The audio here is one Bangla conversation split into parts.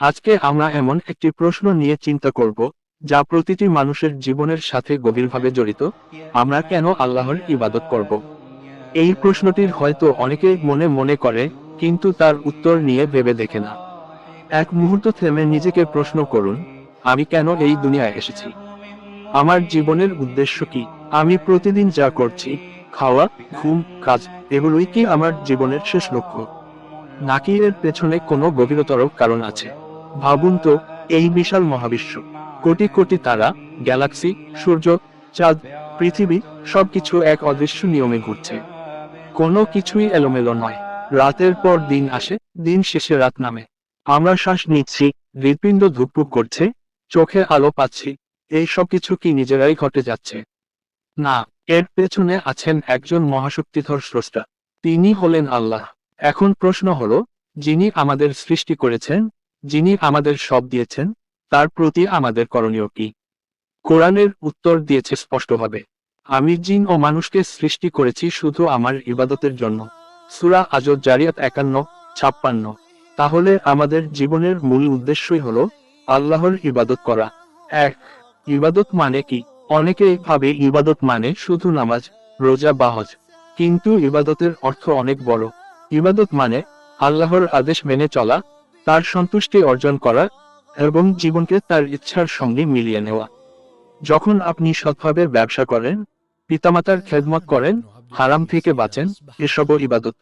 আজকে আমরা এমন একটি প্রশ্ন নিয়ে চিন্তা করব যা প্রতিটি মানুষের জীবনের সাথে গভীরভাবে জড়িত। আমরা কেন আল্লাহর ইবাদত করব? এই প্রশ্নটির হয়তো অনেকে মনে মনে করে, কিন্তু তার উত্তর নিয়ে ভেবে দেখে না। এক মুহূর্ত থেমে নিজেকে প্রশ্ন করুন, আমি কেন এই দুনিয়ায় এসেছি? আমার জীবনের উদ্দেশ্য কি? আমি প্রতিদিন যা করছি, খাওয়া, ঘুম, কাজ, এগুলোই কি আমার জীবনের শেষ লক্ষ্য? নাকি এর পেছনে কোনো গভীরতর কারণ আছে? ভাবুন তো, এই বিশাল মহাবিশ্ব, কোটি কোটি তারা, গ্যালাক্সি, সূর্য, চাঁদ, পৃথিবী, সবকিছু এক অদৃশ্য নিয়মে ঘুরছে। কোনো কিছুই এলোমেলো নয়। রাতের পর দিন আসে, দিন শেষে রাত নামে। আমরা শ্বাস নিচ্ছি, হৃৎপিণ্ড ধুকপুক করছে, চোখে আলো পাচ্ছি। এই সব কিছু কি নিজেরাই ঘটে যাচ্ছে? না, এর পেছনে আছেন একজন মহাশক্তিধর স্রষ্টা। তিনি হলেন আল্লাহ। এখন প্রশ্ন হলো, যিনি আমাদের সৃষ্টি করেছেন, যিনি আমাদের সব দিয়েছেন, তার প্রতি আমাদের করণীয় কি? কোরআনের উত্তর দিয়েছে স্পষ্টভাবে, আমি জিন ও মানুষকে সৃষ্টি করেছি শুধু আমার ইবাদতের জন্য। সূরা আয-যারিয়াত 51-56। তাহলে আমাদের জীবনের মূল উদ্দেশ্যই হলো আল্লাহর ইবাদত করা। এক, ইবাদত মানে কি? অনেকেই ভাবে ইবাদত মানে শুধু নামাজ, রোজা বা হজ। কিন্তু ইবাদতের অর্থ অনেক বড়। ইবাদত মানে আল্লাহর আদেশ মেনে চলা, তার সন্তুষ্টি অর্জন করা এবং জীবনকে তার ইচ্ছার সঙ্গে মিলিয়ে নেওয়া। যখন আপনি সৎভাবে ব্যবসা করেন, পিতামাতার খেদমত করেন, হারাম থেকে বাঁচেন, এসবও ইবাদত।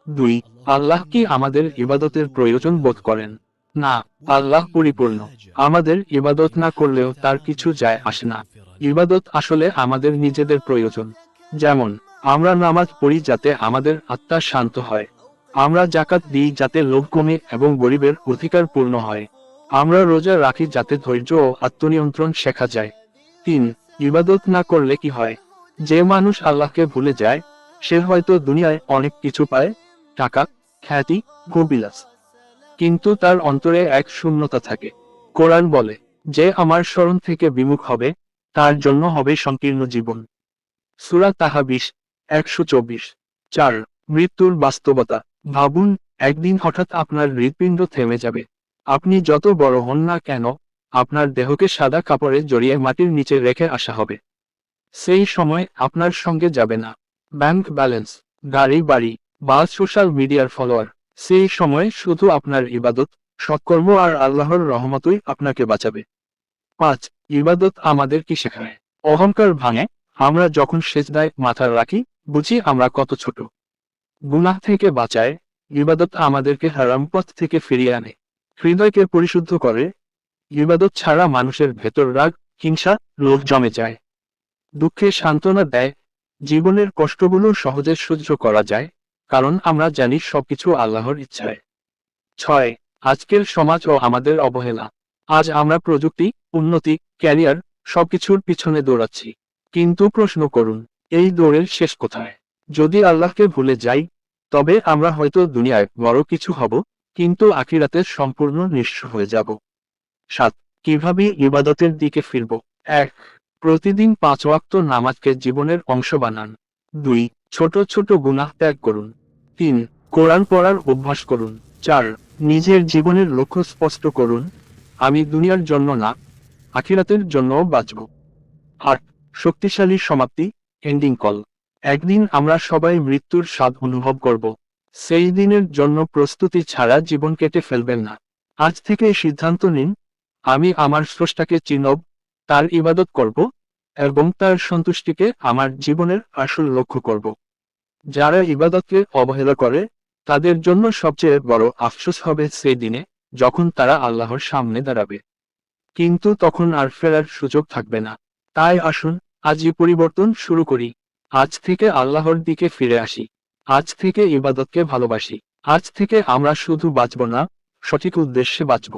দুই, আল্লাহ কি আমাদের ইবাদতের প্রয়োজন বোধ করেন? না, আল্লাহ পরিপূর্ণ। আমাদের ইবাদত না করলেও তার কিছু যায় আসে না। ইবাদত আসলে আমাদের নিজেদের প্রয়োজন। যেমন, আমরা নামাজ পড়ি যাতে আমাদের আত্মা শান্ত হয়। আমরা যাকাত দিই যাতে লোভ কমে এবং গরিবের অধিকার পূর্ণ হয়। আমরা রোজা রাখি যাতে ধৈর্য ও আত্মনিয়ন্ত্রণ শেখা যায়। তিন, ইবাদত না করলে কি হয়? যে মানুষ আল্লাহকে ভুলে যায়, সে হয়তো দুনিয়ায় অনেক কিছু পায়, টাকা, খ্যাতি, ভোগবিলাস, কিন্তু তার অন্তরে এক শূন্যতা থাকে। কোরআন বলে, যে আমার স্মরণ থেকে বিমুখ হবে, তার জন্য হবে সংকীর্ণ জীবন। সূরা তাহা 20-124। চার, মৃত্যুর বাস্তবতা। ভাবুন, একদিন হঠাৎ আপনার হৃৎপিণ্ড থেমে যাবে। আপনি যত বড় হন না কেন, আপনার দেহকে সাদা কাপড়ে জড়িয়ে মাটির নিচে রেখে আসা হবে। সেই সময় আপনার সঙ্গে যাবে না ব্যাংক ব্যালেন্স, গাড়ি বাড়ি বা সোশ্যাল মিডিয়ার ফলোয়ার। সেই সময় শুধু আপনার ইবাদত, সৎকর্ম আর আল্লাহর রহমতই আপনাকে বাঁচাবে। পাঁচ, ইবাদত আমাদের কি শেখায়? অহংকার ভাঙে। আমরা যখন সেজদায় মাথা রাখি, বুঝি আমরা কত ছোট। গুনাহ থেকে বাঁচায়। ইবাদত আমাদেরকে হারাম পথ থেকে ফিরিয়ে আনে। হৃদয়কে পরিশুদ্ধ করে। ইবাদত ছাড়া মানুষের ভেতর রাগ, হিংসা, লোভ জমে যায়। দুঃখে সান্ত্বনা দেয়। জীবনের কষ্টগুলো সহজে সহ্য করা যায়, কারণ আমরা জানি সবকিছু আল্লাহর ইচ্ছায়। ছয়, আজকের সমাজ ও আমাদের অবহেলা। আজ আমরা প্রযুক্তি, উন্নতি, ক্যারিয়ার, সবকিছুর পিছনে দৌড়াচ্ছি। কিন্তু প্রশ্ন করুন, এই দৌড়ের শেষ কোথায়? যদি আল্লাহকে ভুলে যাই, তবে আমরা হয়তো দুনিয়ায় বড় কিছু হব, কিন্তু আখিরাতে সম্পূর্ণ নিঃস্ব হয়ে যাব। সাত, কিভাবে ইবাদতের দিকে ফিরব? এক, প্রতিদিন 5 ওয়াক্ত নামাজকে জীবনের অংশ বানান। 2, ছোট ছোট গুনাহ ত্যাগ করুন। 3, কোরআন পড়ার অভ্যাস করুন। 4, নিজের জীবনের লক্ষ্য স্পষ্ট করুন, আমি দুনিয়ার জন্য না, আখিরাতের জন্যও বাঁচব। 8, শক্তিশালী সমাপ্তি, এন্ডিং কল। একদিন আমরা সবাই মৃত্যুর স্বাদ অনুভব করব। সেই দিনের জন্য প্রস্তুতি ছাড়া জীবন কেটে ফেলবেন না। আজ থেকে সিদ্ধান্ত নিন, আমি আমার স্রষ্টাকে চিনব, তার ইবাদত করব এবং তার সন্তুষ্টিকে আমার জীবনের আসল লক্ষ্য করব। যারা ইবাদতকে অবহেলা করে, তাদের জন্য সবচেয়ে বড় আফসোস হবে সেই দিনে, যখন তারা আল্লাহর সামনে দাঁড়াবে। কিন্তু তখন আর ফেরার সুযোগ থাকবে না। তাই আসুন, আজই পরিবর্তন শুরু করি। আজ থেকে আল্লাহর দিকে ফিরে আসি। আজ থেকে ইবাদতকে ভালোবাসি। আজ থেকে আমরা শুধু বাঁচব না, সঠিক উদ্দেশ্যে বাঁচব।